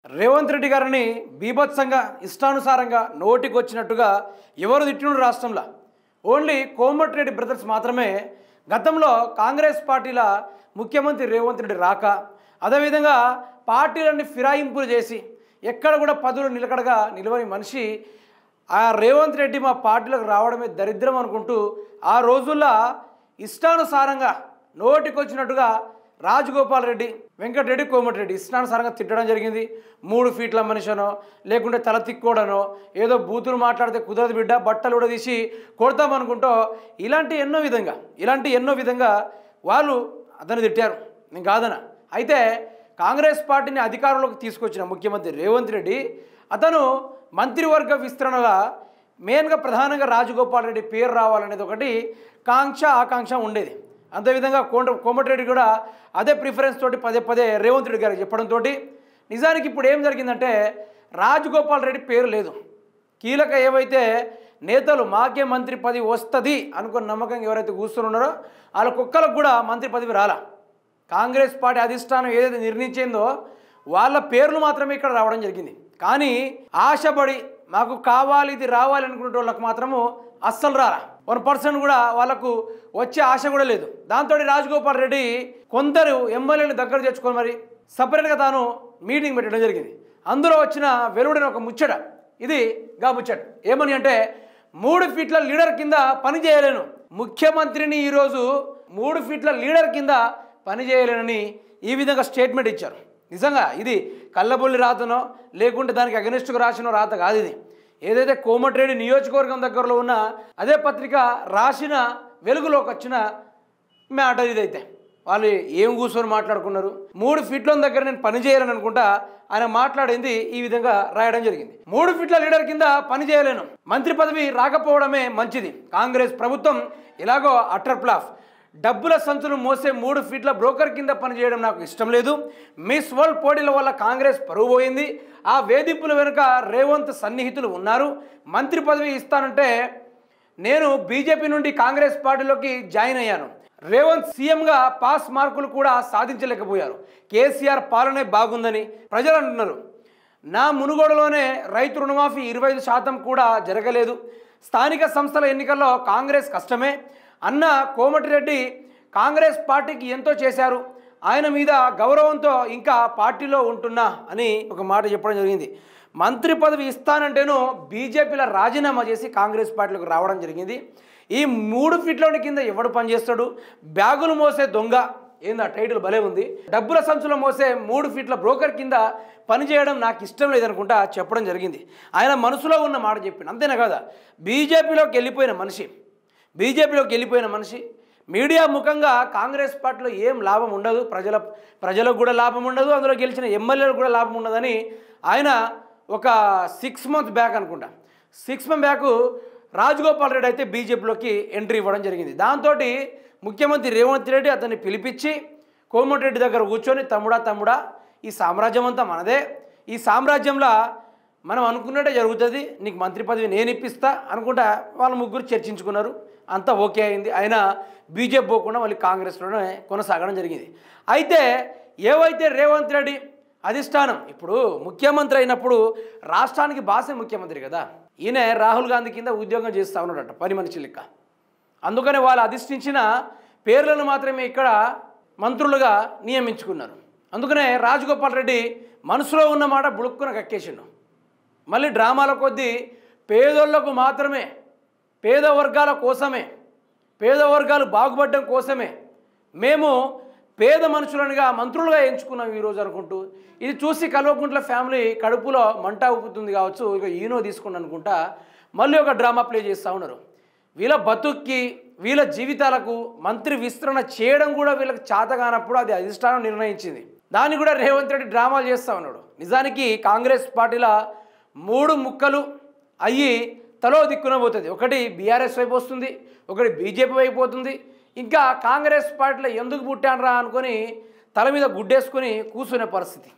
రేవంత్ రెడ్డి గారిని బీభత్సంగా ఇష్టానుసారంగా నోటికొచ్చినట్టుగా ఎవరు తిట్టినరు రాష్ట్రంలో ఓన్లీ కోమటిరెడ్డి బ్రదర్స్ మాత్రమే గతంలో కాంగ్రెస్ పార్టీల ముఖ్యమంత్రి రేవంత్ రెడ్డి రాక అదేవిధంగా పార్టీలన్నీ ఫిరాయింపులు చేసి ఎక్కడ కూడా పదవులు నిలకడగా నిలవని మనిషి ఆ రేవంత్ రెడ్డి మా పార్టీలకు రావడమే దరిద్రం అనుకుంటూ ఆ రోజుల్లో ఇష్టానుసారంగా నోటికొచ్చినట్టుగా రాజగోపాల్ రెడ్డి వెంకటరెడ్డి కోమటిరెడ్డి ఇష్టానుసారంగా తిట్టడం జరిగింది 3 ఫీట్ల మనిషినో లేకుంటే తల తిక్కోడనో ఏదో బూతులు మాట్లాడితే కుదరదు బిడ్డ బట్టలు కూడా తీసి కొడతామనుకుంటూ ఇలాంటి ఎన్నో విధంగా వాళ్ళు అతను తిట్టారు నేను కాదన అయితే కాంగ్రెస్ పార్టీని అధికారంలోకి తీసుకొచ్చిన ముఖ్యమంత్రి రేవంత్ రెడ్డి అతను మంత్రివర్గ విస్తరణలో మెయిన్గా ప్రధానంగా రాజగోపాల్ రెడ్డి పేరు రావాలనేది ఒకటి ఆకాంక్ష ఉండేది అంతేవిధంగా కోమటిరెడ్డి కూడా అదే ప్రిఫరెన్స్ తోటి పదే రేవంత్ రెడ్డి గారికి చెప్పడంతో నిజానికి ఇప్పుడు ఏం జరిగిందంటే రాజగోపాల్ రెడ్డి పేరు లేదు కీలక ఏవైతే నేతలు మాకే మంత్రి పదవి వస్తుంది అనుకున్న నమ్మకంగా ఎవరైతే కూర్చున్నారో వాళ్ళ కుక్కలకు కూడా మంత్రి పదవి రాలా కాంగ్రెస్ పార్టీ అధిష్టానం ఏదైతే నిర్ణయించిందో వాళ్ళ పేర్లు మాత్రమే ఇక్కడ రావడం జరిగింది కానీ ఆశపడి మాకు కావాలి ఇది రావాలి అనుకునే వాళ్ళకి మాత్రము అస్సలు రారా 1% కూడా వాళ్ళకు వచ్చే ఆశ కూడా లేదు దాంతో రాజగోపాల్ రెడ్డి కొందరు ఎమ్మెల్యేలు దగ్గర తెచ్చుకొని మరి సపరేట్గా తాను మీటింగ్ పెట్టడం జరిగింది అందులో వచ్చిన వెలువడిన ఒక ముచ్చట ఇది ముచ్చట ఏమని అంటే 3 ఫీట్ల లీడర్ కింద పని చేయలేను ముఖ్యమంత్రిని ఈరోజు 3 ఫీట్ల లీడర్ కింద పని చేయలేనని ఈ విధంగా స్టేట్మెంట్ ఇచ్చారు నిజంగా ఇది కళ్ళబొల్లి రాతనో లేకుంటే దానికి అగెనిస్ట్గా రాసిన రాత కాదు ఇది ఏదైతే కోమటిరెడ్డి నియోజకవర్గం దగ్గరలో ఉన్న అదే పత్రిక రాసిన వెలుగులోకి వచ్చిన మ్యాటర్ ఇదైతే వాళ్ళు ఏం కూర్చొని మాట్లాడుకున్నారు 3 ఫీట్ల దగ్గర నేను పని చేయాలని అనుకుంటా ఆయన మాట్లాడింది ఈ విధంగా రాయడం జరిగింది 3 ఫీట్ల లీడర్ కింద పని చేయలేను మంత్రి పదవి రాకపోవడమే మంచిది కాంగ్రెస్ ప్రభుత్వం ఎలాగో అటర్ ఫ్లాప్ డబ్బుల సంచులు మోసే 3 ఫీట్ల బ్రోకర్ కింద పనిచేయడం నాకు ఇష్టం లేదు మిస్ వరల్డ్ పోటీల వల్ల కాంగ్రెస్ పరువు పోయింది ఆ వేధింపుల వెనుక రేవంత్ సన్నిహితులు ఉన్నారు మంత్రి పదవి ఇస్తానంటే నేను బీజేపీ నుండి కాంగ్రెస్ పార్టీలోకి జాయిన్ అయ్యాను రేవంత్ సీఎంగా పాస్ మార్కులు కూడా సాధించలేకపోయారు కేసీఆర్ పాలనే బాగుందని ప్రజలు అంటున్నారు నా మునుగోడులోనే రైతు రుణమాఫీ 25% కూడా జరగలేదు స్థానిక సంస్థల ఎన్నికల్లో కాంగ్రెస్ కష్టమే అన్న కోమటిరెడ్డి కాంగ్రెస్ పార్టీకి ఎంతో చేశారు ఆయన మీద గౌరవంతో ఇంకా పార్టీలో ఉంటున్నా అని ఒక మాట చెప్పడం జరిగింది మంత్రి పదవి ఇస్తానంటేనో బీజేపీలో రాజీనామా చేసి కాంగ్రెస్ పార్టీలోకి రావడం జరిగింది ఈ 3 ఫీట్లోని కింద ఎవడు పనిచేస్తాడు బ్యాగులు మోసే దొంగ ఏందా టైటిల్ భలే ఉంది డబ్బుల సంచులు మోసే 3 ఫీట్ల బ్రోకర్ కింద పనిచేయడం నాకు ఇష్టం లేదనుకుంటా చెప్పడం జరిగింది ఆయన మనసులో ఉన్న మాట చెప్పింది అంతేనా కదా బీజేపీలోకి వెళ్ళిపోయిన మనిషి మీడియా ముఖంగా కాంగ్రెస్ పార్టీలో ఏం లాభం ఉండదు ప్రజలకు కూడా లాభం ఉండదు అందులో గెలిచిన ఎమ్మెల్యేలకు కూడా లాభం ఉండదని ఆయన ఒక 6 మంత్స్ బ్యాక్ అనుకుంటా 6 మంత్ బ్యాక్ రాజగోపాల్ రెడ్డి అయితే బీజేపీలోకి ఎంట్రీ ఇవ్వడం జరిగింది దాంతో ముఖ్యమంత్రి రేవంత్ రెడ్డి అతన్ని పిలిపించి కోమటిరెడ్డి దగ్గర కూర్చొని తమ్ముడా ఈ సామ్రాజ్యం అంతా మనదే ఈ సామ్రాజ్యంలో మనం అనుకున్నట్టే జరుగుతుంది నీకు మంత్రి పదవి నేను ఇప్పిస్తా అనుకుంటా వాళ్ళ ముగ్గురు చర్చించుకున్నారు అంతా ఓకే అయింది ఆయన బీజేపీ పోకుండా మళ్ళీ కాంగ్రెస్లోనే కొనసాగడం జరిగింది అయితే ఏవైతే రేవంత్ రెడ్డి అధిష్టానం ఇప్పుడు ముఖ్యమంత్రి అయినప్పుడు రాష్ట్రానికి బాసే ముఖ్యమంత్రి కదా ఈయన రాహుల్ గాంధీ కింద ఉద్యోగం చేస్తూ ఉన్నాడట పని మనిషి లెక్క అందుకని వాళ్ళు అధిష్ఠించిన పేర్లను మాత్రమే ఇక్కడ మంత్రులుగా నియమించుకున్నారు అందుకనే రాజగోపాల్ రెడ్డి మనసులో ఉన్న మాట బుడుక్కున కక్కేసిండు మళ్ళీ డ్రామాల కొద్దీ పేదోళ్లకు మాత్రమే పేద వర్గాల కోసమే పేద వర్గాలు బాగుపడడం కోసమే మేము పేద మనుషులనుగా మంత్రులుగా ఎంచుకున్నాం ఈరోజు అనుకుంటూ ఇది చూసి కల్వకుంట్ల ఫ్యామిలీ కడుపులో మంట ఊపుతుంది కావచ్చు ఇక ఈనో తీసుకుని అనుకుంటా మళ్ళీ ఒక డ్రామా ప్లే చేస్తూ ఉన్నారు వీళ్ళ బతుక్కి వీళ్ళ జీవితాలకు మంత్రి విస్తరణ చేయడం కూడా వీళ్ళకి చేత కానప్పుడు అది అధిష్టానం నిర్ణయించింది దాన్ని కూడా రేవంత్ రెడ్డి డ్రామాలు చేస్తూ ఉన్నాడు నిజానికి కాంగ్రెస్ పార్టీలో 3 ముక్కలు అయ్యి తలో దిక్కున పోతుంది ఒకటి బీఆర్ఎస్ వైపు వస్తుంది ఒకటి బీజేపీ వైపు పోతుంది ఇంకా కాంగ్రెస్ పార్టీలో ఎందుకు పుట్టానరా అనుకొని తల మీద గుడ్డేసుకొని కూర్చునే పరిస్థితి